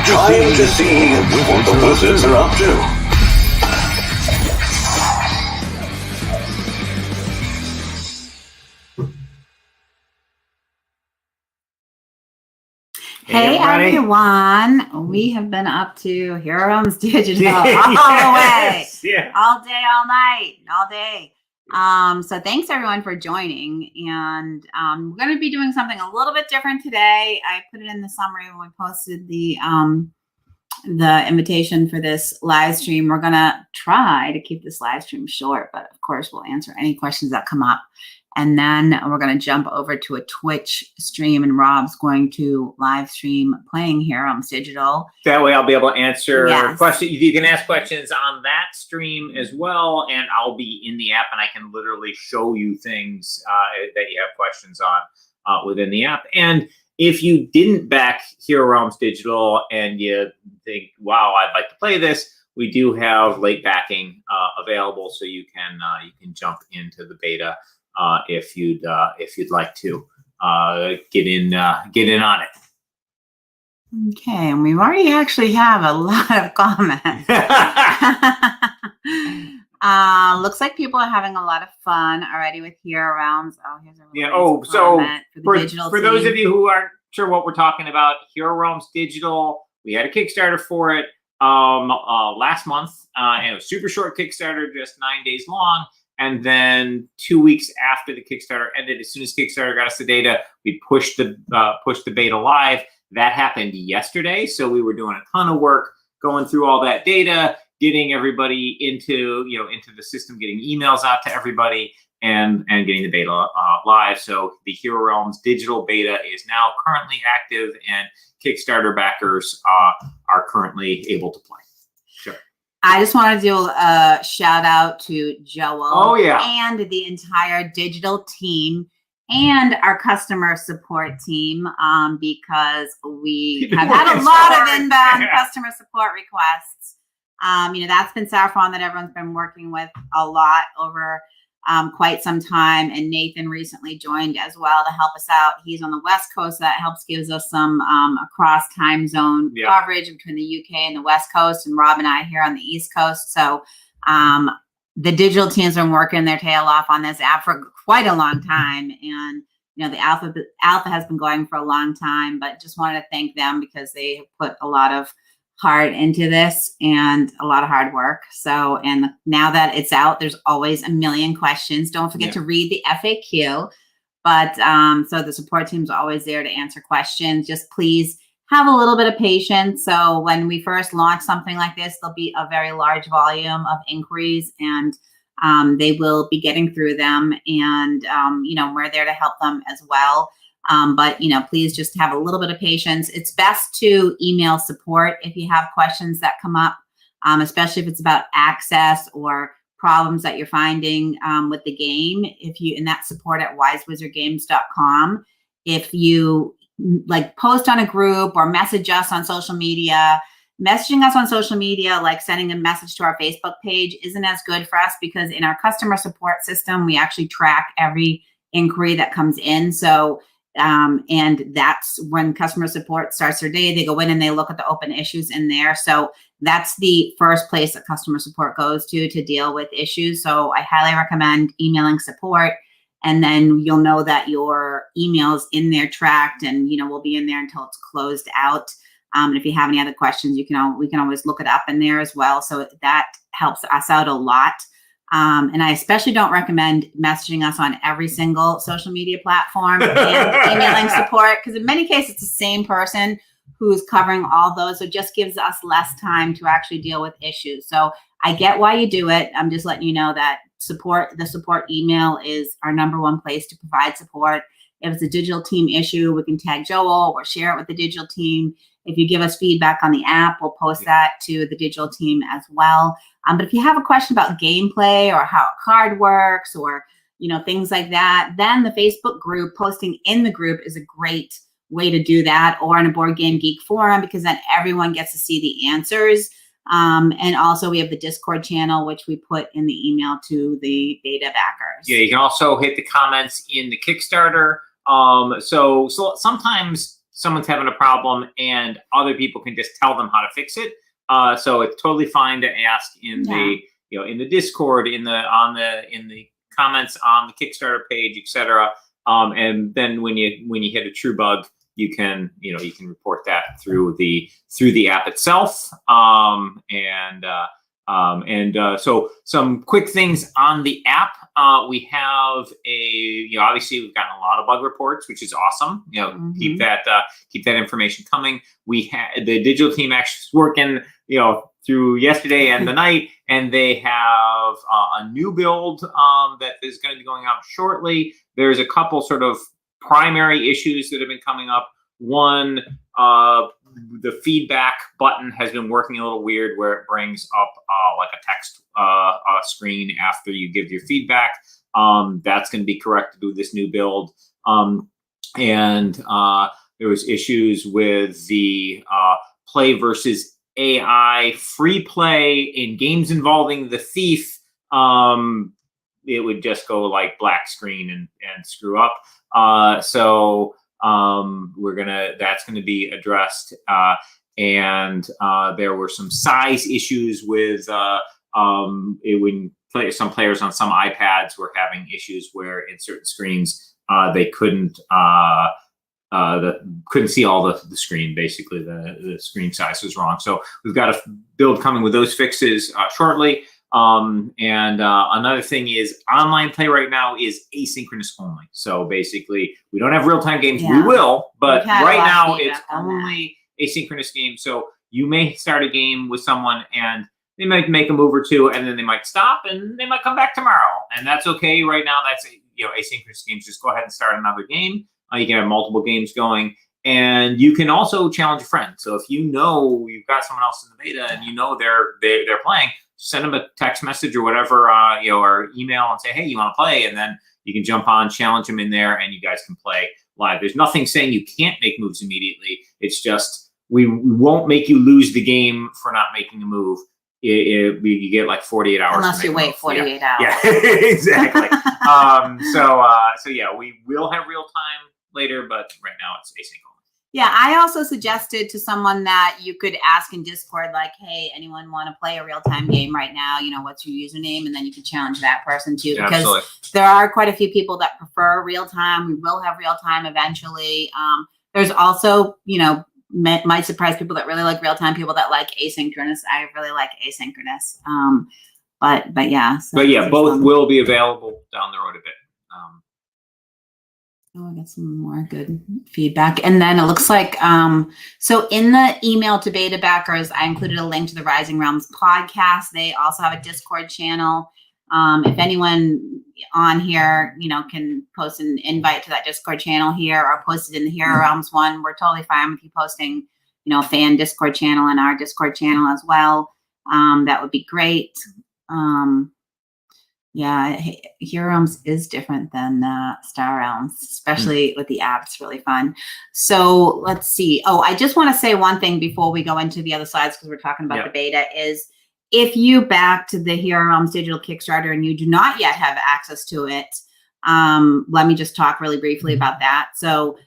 Time to see what the wizards are up to. Hey everyone, we have been up to Heroes Digital all the way, all day, all night, all day. So thanks everyone for joining, and we're going to be doing something a little bit different today. I put it in the summary when we posted the invitation for this live stream. We're going to try to keep this live stream short, but of course we'll answer any questions that come up. And then we're going to jump over to a Twitch stream, and Rob's going to live stream playing Heroes Digital. That way I'll be able to answer questions. You can ask questions on that stream as well, and I'll be in the app, and I can literally show you things that you have questions on within the app. And if you didn't back Heroes Digital and you think, wow, I'd like to play this, we do have late backing available, so you can jump into the beta if you'd like to get in on it. Okay, and we already actually have a lot of comments. Looks like people are having a lot of fun already with Heroes. Oh, here's a really nice comment for those of you who aren't sure what we're talking about, Heroes Digital, we had a Kickstarter for it last month, and it was super short Kickstarter, just 9 days long. And then 2 weeks after the Kickstarter ended, as soon as Kickstarter got us the data, we pushed the beta live. That happened yesterday, so we were doing a ton of work going through all that data, getting everybody into the system, getting emails out to everybody, and getting the beta live. So the Heroes Digital beta is now currently active, and Kickstarter backers are currently able to play. Sure. I just want to do a shout out to Joel and the entire digital team and our customer support team, because we have had a lot of inbound customer support requests. That's been Saffron that everyone's been working with a lot over quite some time, and Nathan recently joined as well to help us out. He's on the West Coast, so that gives us some across time zone coverage between the UK and the West Coast, and Rob and I here on the East Coast. So the digital team's been working their tail off on this app for quite a long time, and the alpha has been going for a long time, but just wanted to thank them because they have put a lot of heart into this and a lot of hard work. So, and now that it's out, there's always a million questions. Don't forget to read the FAQ. But so the support team's always there to answer questions. Just please have a little bit of patience. So when we first launch something like this, there'll be a very large volume of inquiries, and they will be getting through them. And we're there to help them as well. But please just have a little bit of patience. It's best to email support if you have questions that come up, especially if it's about access or problems that you're finding with the game. And that's support at wisewizardgames.com. If you post on a group or message us on social media, messaging us on social media, like sending a message to our Facebook page, isn't as good for us, because in our customer support system, we actually track every inquiry that comes in. So and that's when customer support starts their day. They go in and they look at the open issues in there. So that's the first place that customer support goes to deal with issues. So I highly recommend emailing support, and then you'll know that your email's in there tracked, and we'll be in there until it's closed out. And if you have any other questions, we can always look it up in there as well. So that helps us out a lot. And I especially don't recommend messaging us on every single social media platform and emailing support, because in many cases, it's the same person who's covering all those. So it just gives us less time to actually deal with issues. So I get why you do it. I'm just letting you know that the support email is our #1 place to provide support. If it's a digital team issue, we can tag Joel or share it with the digital team. If you give us feedback on the app, we'll post that to the digital team as well. But if you have a question about gameplay or how a card works or things like that, then the Facebook group, posting in the group is a great way to do that, or on a Board Game Geek forum, because then everyone gets to see the answers. And also we have the Discord channel, which we put in the email to the beta backers. Yeah, you can also hit the comments in the Kickstarter. So sometimes someone's having a problem and other people can just tell them how to fix it. So it's totally fine to ask in the in the Discord, in the comments on the Kickstarter page, etc. And then when you hit a true bug, you can report that through the app itself. So some quick things on the app. We have obviously we've gotten a lot of bug reports, which is awesome. Keep that information coming. We had the digital team actually working through yesterday and the night, and they have a new build that is going to be going out shortly. There's a couple sort of primary issues that have been coming up. One, the feedback button has been working a little weird, where it brings up like a text screen after you give your feedback. That's going to be corrected with this new build. And there was issues with the play versus AI free play in games involving the thief. It would just go like black screen and screw up. So that's gonna be addressed. And there were some size issues with some players on some iPads were having issues where in certain screens they couldn't see all the screen. Basically, the screen size was wrong. So we've got a build coming with those fixes shortly. Another thing is online play right now is asynchronous only. So basically, we don't have real-time games. Yeah. We will, but right now it's only asynchronous games. So you may start a game with someone and they might make a move or two, and then they might stop and they might come back tomorrow, and that's okay. Right now, that's asynchronous games. Just go ahead and start another game. You can have multiple games going, and you can also challenge a friend. So if you've got someone else in the beta and they're playing, send them a text message or whatever, or email and say, hey, you want to play? And then you can jump on, challenge them in there, and you guys can play live. There's nothing saying you can't make moves immediately. It's just we won't make you lose the game for not making a move. You get like 48 hours. Unless you wait 48 hours. Yeah, exactly. So yeah, we will have real time later, but right now it's asynchronous. Yeah, I also suggested to someone that you could ask in Discord, like, hey, anyone want to play a real-time game right now? What's your username? And then you can challenge that person too. Yeah, because absolutely. There are quite a few people that prefer real-time. We will have real-time eventually. There's also, might surprise people that really like real-time, people that like asynchronous. I really like asynchronous. But yeah. So but yeah, both will be available down the road a bit. Oh, I got some more good feedback. And then it looks like, so in the email to beta backers, I included a link to the Rising Realms podcast. They also have a Discord channel. If anyone on here, can post an invite to that Discord channel here or post it in the Hero Realms one, we're totally fine with you posting, a fan Discord channel and our Discord channel as well. That would be great. Yeah, Hero Realms is different than Star Realms, especially with the app. It's really fun. So let's see. Oh, I just want to say one thing before we go into the other slides, because we're talking about the beta, is if you backed the Hero Realms digital Kickstarter and you do not yet have access to it, let me just talk really briefly about that. So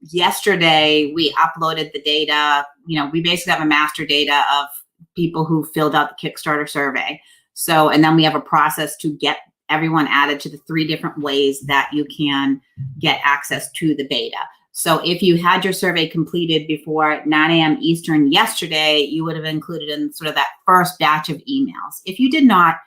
yesterday we uploaded the data. We basically have a master data of people who filled out the Kickstarter survey. So, and then we have a process to get everyone added to the 3 different ways that you can get access to the beta. So if you had your survey completed before 9 a.m. Eastern yesterday, you would have included in sort of that first batch of emails. If you did not,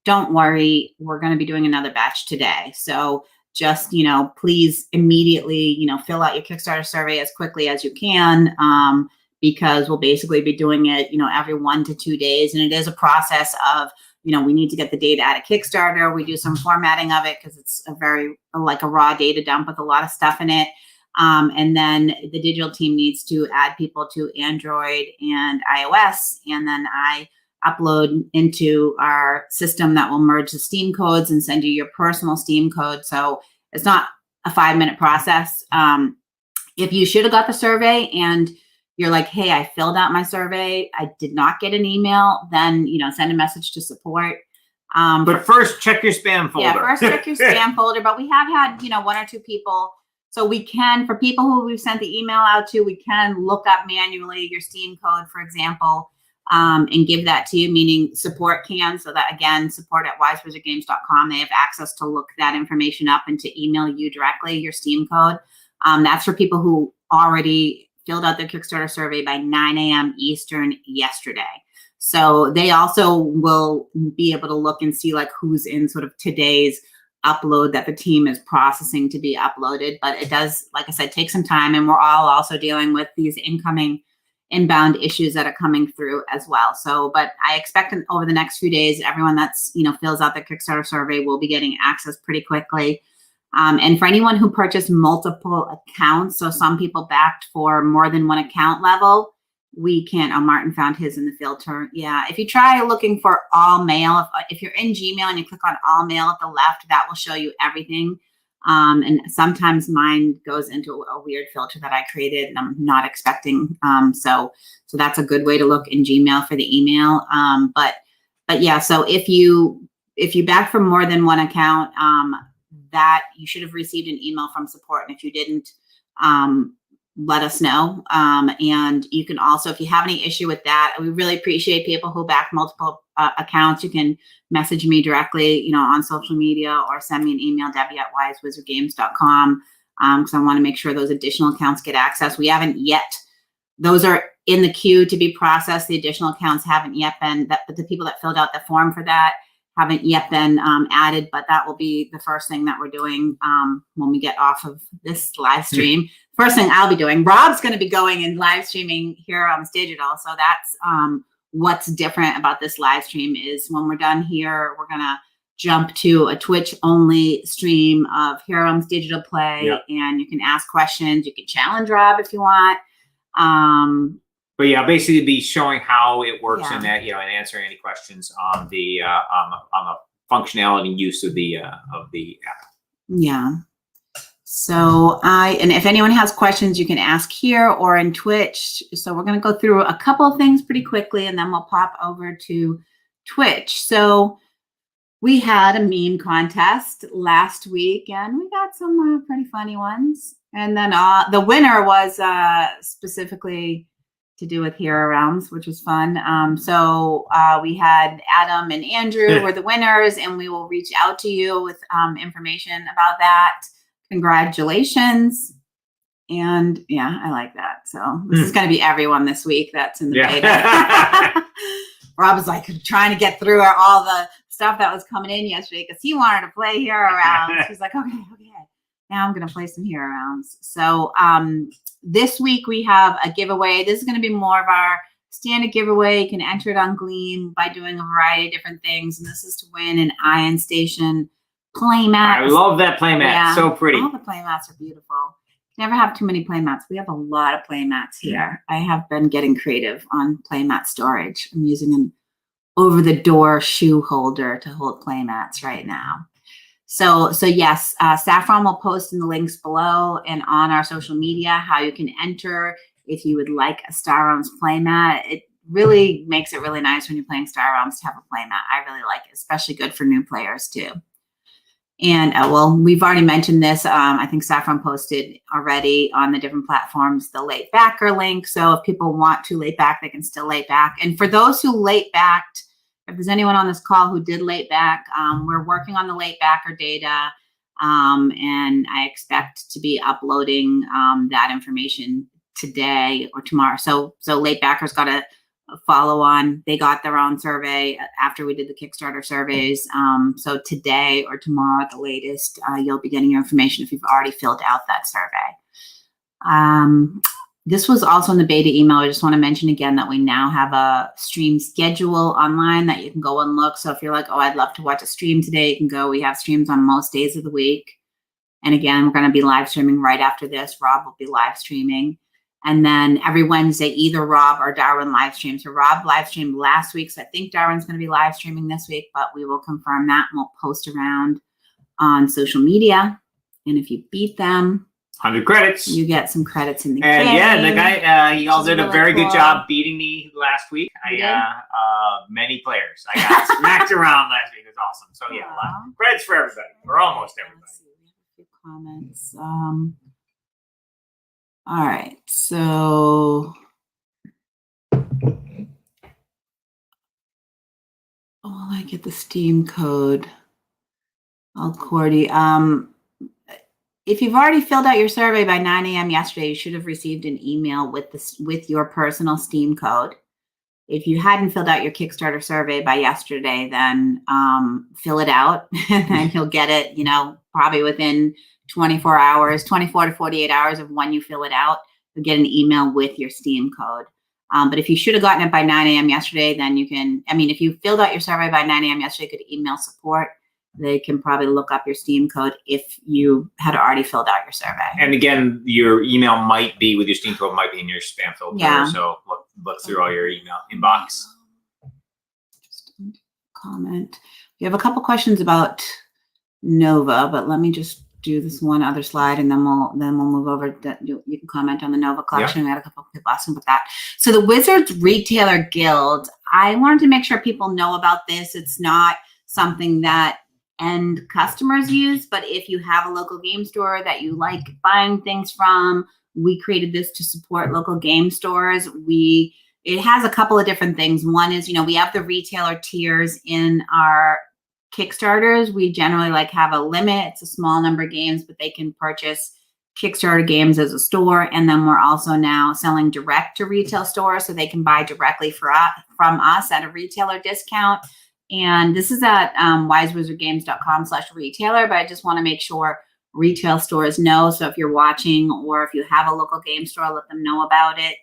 don't worry, we're going to be doing another batch today. So just, please immediately, fill out your Kickstarter survey as quickly as you can, because we'll basically be doing it, every 1 to 2 days. And it is a process of, we need to get the data out of Kickstarter. We do some formatting of it because it's like a raw data dump with a lot of stuff in it. And then the digital team needs to add people to Android and iOS. And then I upload into our system that will merge the Steam codes and send you your personal Steam code. So it's not a 5-minute process. If you should have got the survey and you're like, hey, I filled out my survey, I did not get an email, then, send a message to support. But first, check your spam folder. Yeah, first check your spam folder. But we have had, 1 or 2 people So we can, for people who we've sent the email out to, we can look up manually your Steam code, for example, and give that to you, meaning support can. So that, again, support at wisewizardgames.com. They have access to look that information up and to email you directly your Steam code. That's for people who already filled out their Kickstarter survey by 9 a.m. Eastern yesterday. So they also will be able to look and see like who's in sort of today's upload that the team is processing to be uploaded. But it does, like I said, take some time, and we're all also dealing with these inbound issues that are coming through as well. So, but I expect over the next few days, everyone that's, fills out their Kickstarter survey will be getting access pretty quickly. And for anyone who purchased multiple accounts, so some people backed for more than one account level, we can't. Oh, Martin found his in the filter. Yeah, if you try looking for all mail, if you're in Gmail and you click on all mail at the left, that will show you everything. And sometimes mine goes into a weird filter that I created and I'm not expecting. So that's a good way to look in Gmail for the email. But yeah, so if you back from more than one account, that you should have received an email from support. And if you didn't, let us know. And you can also, if you have any issue with that, we really appreciate people who back multiple accounts. You can message me directly, on social media, or send me an email, debbie@wisewizardgames.com, because I want to make sure those additional accounts get access. We haven't yet, those are in the queue to be processed. The additional accounts haven't yet been, but the people that filled out the form for that haven't yet been added, but that will be the first thing that we're doing when we get off of this live stream. First thing I'll be doing. Rob's going to be going and live streaming here on Digital. So that's what's different about this live stream is when we're done here, we're going to jump to a Twitch only stream of Heroes Digital Play. Yep. And you can ask questions. You can challenge Rob if you want. But yeah, basically be showing how it works in that, and answering any questions on the functionality and use of the app. Yeah. So and if anyone has questions, you can ask here or in Twitch. So we're going to go through a couple of things pretty quickly, and then we'll pop over to Twitch. So we had a meme contest last week, and we got some pretty funny ones. And then the winner was specifically to do with Hero Realms, which was fun. So we had Adam and Andrew were the winners, and we will reach out to you with information about that. Congratulations. And yeah, I like that. So this is going to be everyone this week that's in the beta. Rob was like trying to get through all the stuff that was coming in yesterday because he wanted to play Hero Realms. He's like, okay. Now I'm going to play some Hero Realms. So this week we have a giveaway. This is going to be more of our standard giveaway. You can enter it on Gleam by doing a variety of different things. And this is to win an Iron Station playmat. I love that playmat. Yeah, so pretty. All the playmats are beautiful. Never have too many playmats. We have a lot of playmats here. I have been getting creative on playmat storage. I'm using an over-the-door shoe holder to hold playmats right now. So yes, Saffron will post in the links below and on our social media how you can enter if you would like a Star Realms playmat. It really makes it really nice when you're playing Star Realms to have a playmat. I really like it, especially good for new players too. And well, we've already mentioned this. I think Saffron posted already on the different platforms the late backer link. So if people want to late back, they can still late back. And for those who late backed, if there's anyone on this call who did late back, we're working on the late backer data, and I expect to be uploading that information today or tomorrow. So late backers got a follow on. They got their own survey after we did the Kickstarter surveys. So today or tomorrow at the latest, you'll be getting your information if you've already filled out that survey. This was also in the beta email. I just want to mention again that we now have a stream schedule online that you can go and look. So if you're like, oh, I'd love to watch a stream today, you can go. We have streams on most days of the week. And again, we're going to be live streaming right after this. Rob will be live streaming. And then every Wednesday, either Rob or Darwin live stream. So Rob live streamed last week. So I think Darwin's going to be live streaming this week, but we will confirm that and we'll post around on social media. And if you beat them, 100 credits. You get some credits in the game. And yeah, the guy, you all did a very good job beating me last week. Many players. I got smacked around last week. It was awesome. So yeah, a lot of credits for everybody, or almost everybody. Let's see. We have a few comments. All right, so I get the Steam code. Cordy. If you've already filled out your survey by 9 a.m. yesterday, you should have received an email with your personal Steam code. If you hadn't filled out your Kickstarter survey by yesterday, then fill it out and you'll get it, probably within 24 to 48 hours of when you fill it out, you'll get an email with your Steam code. But if you should have gotten it by 9 a.m. yesterday, then you can, if you filled out your survey by 9 a.m. yesterday, you could email support. They can probably look up your Steam code if you had already filled out your survey. And again, your email might be with your Steam code might be in your spam filter. Yeah. So look through all your email inbox. Just comment. We have a couple questions about Nova, but let me just do this one other slide, and then we'll move over. You can comment on the Nova collection. Yeah. We had a couple of people asking about that. So the Wizards Retailer Guild. I wanted to make sure people know about this. It's not something that end customers use, but if you have a local game store that you like buying things from, we created this to support local game stores. It has a couple of different things. One is, we have the retailer tiers in our Kickstarters. We generally have a limit. It's a small number of games, but they can purchase Kickstarter games as a store. And then we're also now selling direct to retail stores, so they can buy directly from us at a retailer discount. And this is at wisewizardgames.com/retailer, but I just want to make sure retail stores know. So if you're watching or if you have a local game store, let them know about it.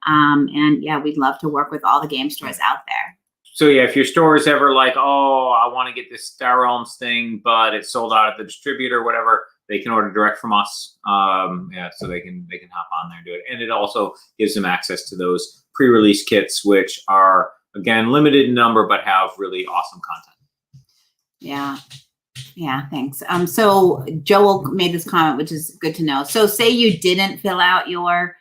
And yeah, we'd love to work with all the game stores out there. So yeah, if your store is ever like, oh, I want to get this Star Realms thing, but it's sold out at the distributor or whatever, they can order direct from us. So they can hop on there and do it. And it also gives them access to those pre-release kits, which are, again, limited in number, but have really awesome content. Yeah, thanks. So Joel made this comment, which is good to know. So say you didn't fill out your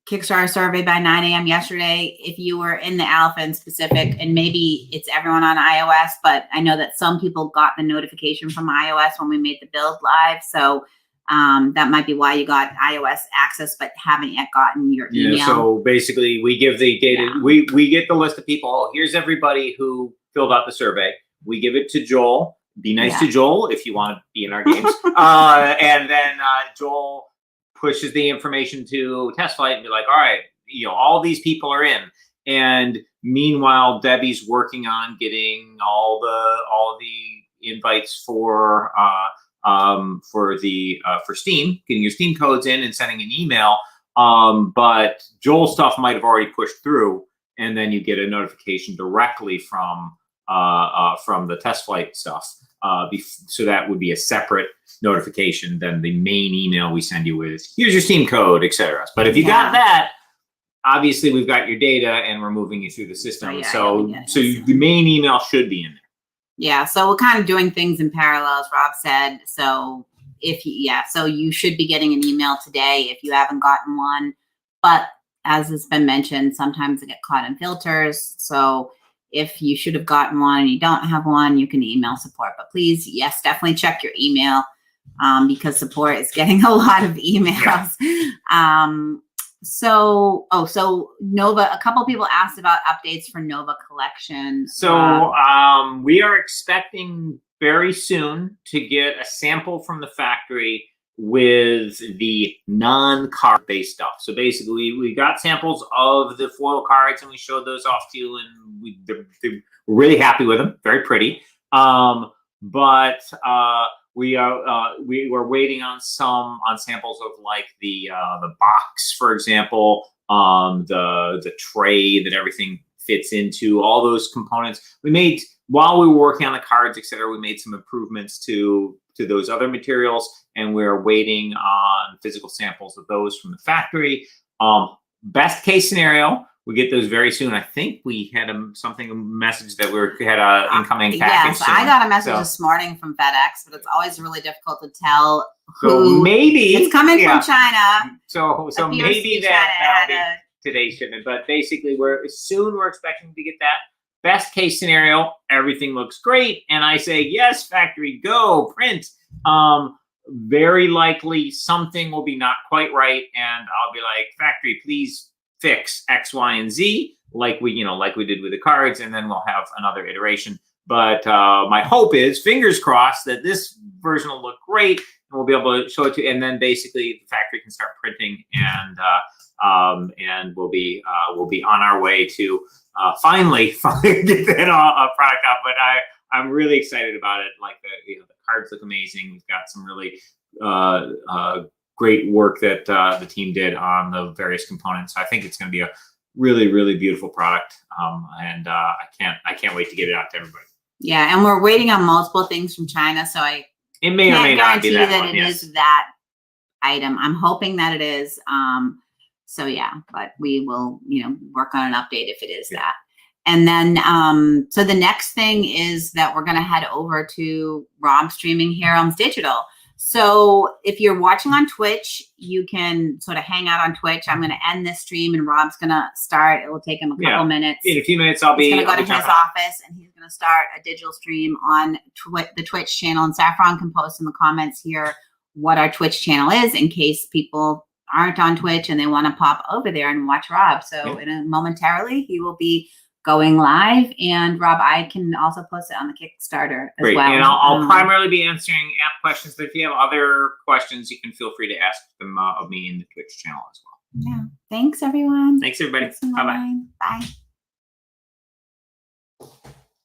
Kickstarter survey by 9 a.m. yesterday, if you were in the alpha and specific, and maybe it's everyone on iOS, but I know that some people got the notification from iOS when we made the build live. So that might be why you got iOS access, but haven't yet gotten your email. Yeah, so basically we give the data, we get the list of people. Oh, here's everybody who filled out the survey. We give it to Joel. Be nice to Joel if you want to be in our games. And then Joel pushes the information to TestFlight and be like, all right, all these people are in. And meanwhile, Debbie's working on getting all the invites for Steam, getting your Steam codes in and sending an email. But Joel's stuff might have already pushed through, and then you get a notification directly from the TestFlight stuff. So that would be a separate notification than the main email we send you with, here's your Steam code, etc. But if you got that, obviously we've got your data and we're moving you through the system. The main email should be in there. Yeah, so we're kind of doing things in parallel, as Rob said. So so you should be getting an email today if you haven't gotten one. But as has been mentioned, sometimes they get caught in filters. So if you should have gotten one and you don't have one, you can email support. But please, yes, definitely check your email because support is getting a lot of emails. Yeah. So Nova, a couple people asked about updates for Nova collection. So we are expecting very soon to get a sample from the factory with the non-card based stuff. So basically we got samples of the foil cards and we showed those off to you, and they're really happy with them. Very pretty. But we were waiting on samples of like the box, for example, the tray that everything fits into, all those components. We made, while we were working on the cards, etc., we made some improvements to those other materials, and we're waiting on physical samples of those from the factory. Best case scenario, we get those very soon. I think we had a message that we had an incoming package. Yes, I got a message this morning from FedEx, but it's always really difficult to tell who. So maybe it's coming from China. So maybe that'll be today's shipment. But basically, we're expecting to get that. Best case scenario, everything looks great, and I say yes, factory, go print. very likely something will be not quite right, and I'll be like, factory, please fix X, Y, and Z, like we did with the cards, and then we'll have another iteration. But my hope is, fingers crossed, that this version will look great, and we'll be able to show it to you, and then basically the factory can start printing, and we'll be on our way to finally get that product out. But I'm really excited about it. Like the cards look amazing. We've got some really great work that the team did on the various components. So I think it's going to be a really, really beautiful product, and I can't wait to get it out to everybody. Yeah, and we're waiting on multiple things from China, so it may or may not be that one. It is that item. I'm hoping that it is. So yeah, but we will, work on an update if it is that. And then, so the next thing is that we're going to head over to Rob streaming Here Digital. So if you're watching on Twitch, you can sort of hang out on Twitch. I'm going to end this stream and Rob's going to start. It will take him a couple minutes. In a few minutes, I'll be going to go to his office and he's going to start a digital stream on the Twitch channel. And Saffron can post in the comments here what our Twitch channel is in case people aren't on Twitch and they want to pop over there and watch Rob. So momentarily he will be going live, and Rob, I can also post it on the Kickstarter as well. And I'll primarily be answering app questions, but if you have other questions, you can feel free to ask them of me in the Twitch channel as well. Yeah. Thanks, everyone. Thanks, everybody. Bye-bye. Bye.